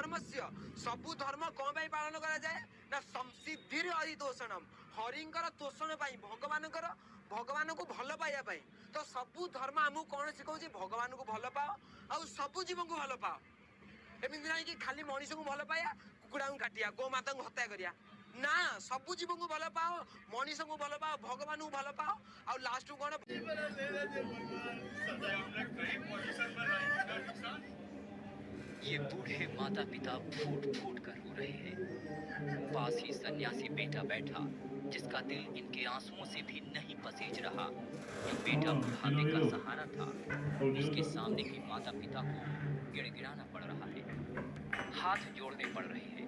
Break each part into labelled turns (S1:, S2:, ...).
S1: धर्मस्य सबु धर्म कौन पाई पालन करा जाए ना संसिद्धिर हरितोषणम हरिंकर तोषण पाई भगवान को भल पाइबा पाई। तो सबु धर्म आमु कौन सिखाउछि भगवान को भल पाओ आ सबु जीव को भल पाओ। एमिति नहीं कि खाली मनीष को भल पाया कुकुड़ा को काटिया गो माता को हत्या करिया ना सबु जीव को भल पाओ मनीष को भल पाओ भगवान को भल पाओ आ लास्ट को कौन
S2: ये बूढ़े माता पिता फूट फूट कर रो रहे हैं। पास ही सन्यासी बेटा बैठा जिसका दिल इनके आंसुओं से भी नहीं पसीज रहा। ये बेटा बुढ़ापे का सहारा था। उसके सामने ही माता पिता को गिड़गिड़ाना पड़ रहा है, हाथ जोड़ने पड़ रहे हैं।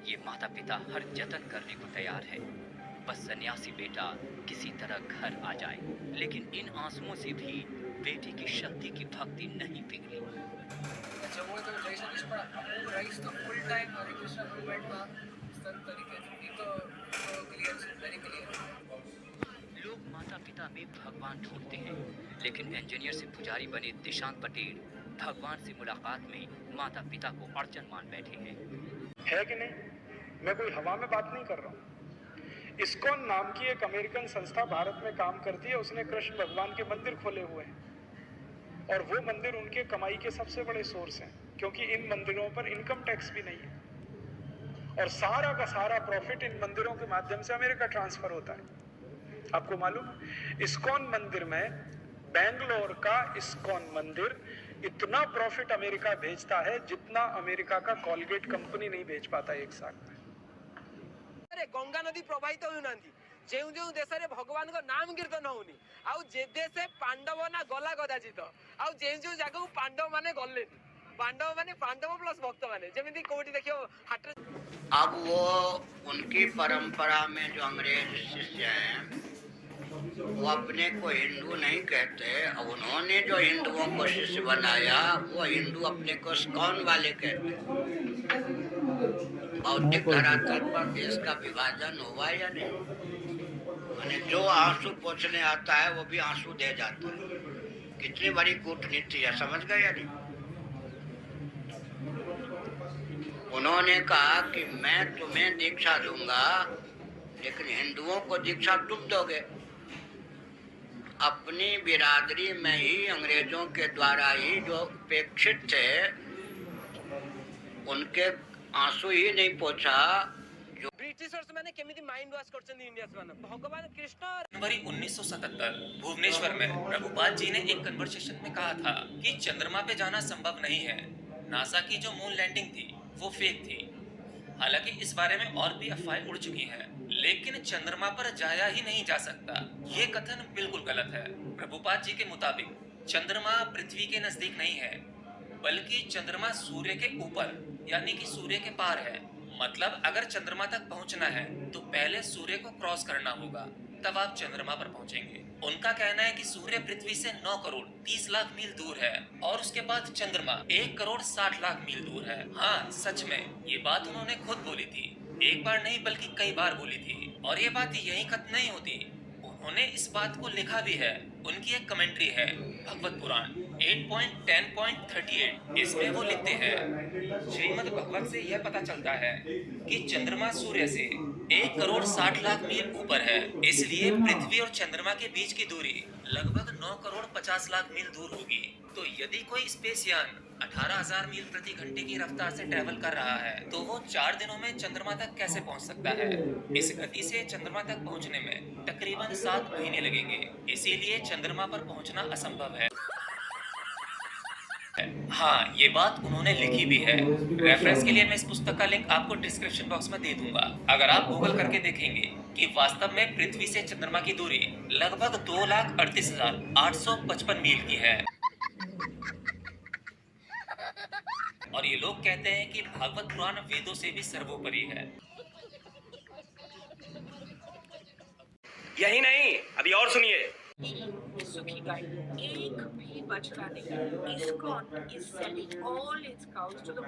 S2: ये माता पिता हर जतन करने को तैयार है, बस सन्यासी बेटा किसी तरह घर आ जाए। लेकिन इन आंसुओं से भी बेटे की शक्ति की भक्ति नहीं पिघली।
S3: त्याच्यामुळे तो जय सतीश पण अमोल राईस तो फुल टाइम हरे कृष्ण मूवमेंटમાં संत तरीके એ તો क्लियर છે वेरी क्लियर।
S2: लोग माता पिता में भगवान ढूंढते हैं, लेकिन इंजीनियर से पुजारी बने दिशांत पटेल भगवान से मुलाकात में माता पिता को अड़चन मान बैठे हैं।
S4: है कि नहीं? मैं कोई हवा में बात नहीं कर रहा हूँ। इस्कॉन नाम की एक अमेरिकन संस्था भारत में काम करती है। उसने कृष्ण भगवान के मंदिर खोले हुए हैं और वो मंदिर उनके कमाई के सबसे बड़े सोर्स हैं, क्योंकि इन मंदिरों पर इनकम टैक्स भी नहीं है और सारा का सारा प्रॉफिट इन मंदिरों के माध्यम से अमेरिका ट्रांसफर होता है। आपको मालूम, इस्कॉन मंदिर में, बेंगलोर का इस्कॉन मंदिर इतना प्रॉफिट अमेरिका भेजता है जितना अमेरिका का कॉलगेट कंपनी नहीं भेज पाता एक साल में।
S1: अरे गंगा नदी प्रवाहित होउनांती जेउ जेउ देश रे भगवान को नाम कीर्तन होउनी आउ जे देश पांडव ना गला कदाचित आउ जेउ जेउ जगह पांडव माने गले पांडव प्लस भक्त माने जेमिति कोठी देखियो हाट।
S5: अब वो उनकी परंपरा में जो अंग्रेज शिष्य हैं वो अपने को हिंदू नहीं कहते। उन्होंने जो हिंदुओं को शिष्य बनाया वो हिंदू अपने को इस्कॉन वाले कहते। भौतिक धरातल पर देश का विभाजन हुआ या नहीं? मैंने जो आंसू पोंछने आता है वो भी आंसू दे जाता है। कितनी बड़ी कूटनीति है, समझ गए या नहीं? उन्होंने कहा कि मैं तुम्हें दीक्षा दूंगा लेकिन हिंदुओं को दीक्षा तुम दोगे। अपनी बिरादरी में ही अंग्रेजों के द्वारा ही जो उपेक्षित थे उनके आंसू ही नहीं पोंछा।
S1: ब्रिटिशर्स माने केमिति माइंड वॉश करछन इंडिया से माने भगवान कृष्ण।
S6: जनवरी 1977 भुवनेश्वर में प्रभुपाद जी ने एक कन्वर्सेशन में कहा था कि चंद्रमा पे जाना संभव नहीं है। नासा की जो मून लैंडिंग थी वो फेक थी। हालांकि इस बारे में और भी अफवाहें उड़ चुकी हैं, लेकिन चंद्रमा पर जाया ही नहीं जा सकता, ये कथन बिल्कुल गलत है। प्रभुपाद जी के मुताबिक चंद्रमा पृथ्वी के नजदीक नहीं है, बल्कि चंद्रमा सूर्य के ऊपर यानी कि सूर्य के पार है। मतलब अगर चंद्रमा तक पहुंचना है तो पहले सूर्य को क्रॉस करना होगा, तब आप चंद्रमा पर पहुंचेंगे। उनका कहना है कि सूर्य पृथ्वी से 9 करोड़ 30 लाख मील दूर है और उसके बाद चंद्रमा 1 करोड़ 60 लाख मील दूर है। हाँ, सच में ये बात उन्होंने खुद बोली थी, एक बार नहीं बल्कि कई बार बोली थी। और ये बात यहीं खत्म नहीं होती, उन्होंने इस बात को लिखा भी है। उनकी एक कमेंट्री है भगवत पुराण 8.10.38। इसमें वो लिखते हैं, श्रीमद् भगवत से यह पता चलता है कि चंद्रमा सूर्य से 1 करोड़ 60 लाख मील ऊपर है, इसलिए पृथ्वी और चंद्रमा के बीच की दूरी लगभग 9 करोड़ 50 लाख मील दूर होगी। तो यदि कोई स्पेस यान 18,000 मील प्रति घंटे की रफ्तार से ट्रैवल कर रहा है तो वो 4 दिनों में चंद्रमा तक कैसे पहुंच सकता है? इस गति से चंद्रमा तक पहुंचने में तकरीबन 7 महीने लगेंगे, इसीलिए चंद्रमा पर पहुंचना असंभव है। हाँ, ये बात उन्होंने लिखी भी है। रेफरेंस के लिए मैं इस पुस्तक का लिंक आपको डिस्क्रिप्शन बॉक्स में दे दूंगा। अगर आप गूगल करके देखेंगे कि वास्तव में पृथ्वी से चंद्रमा की दूरी लगभग 2,38,855 मील की है। और ये लोग कहते हैं कि भागवत पुराण वेदों से भी सर्वोपरि है।
S1: यही नहीं, अभी और सुनिए।
S7: सुखी गाय एक भी बछड़ा नहीं। ISKCON is selling all its cows to the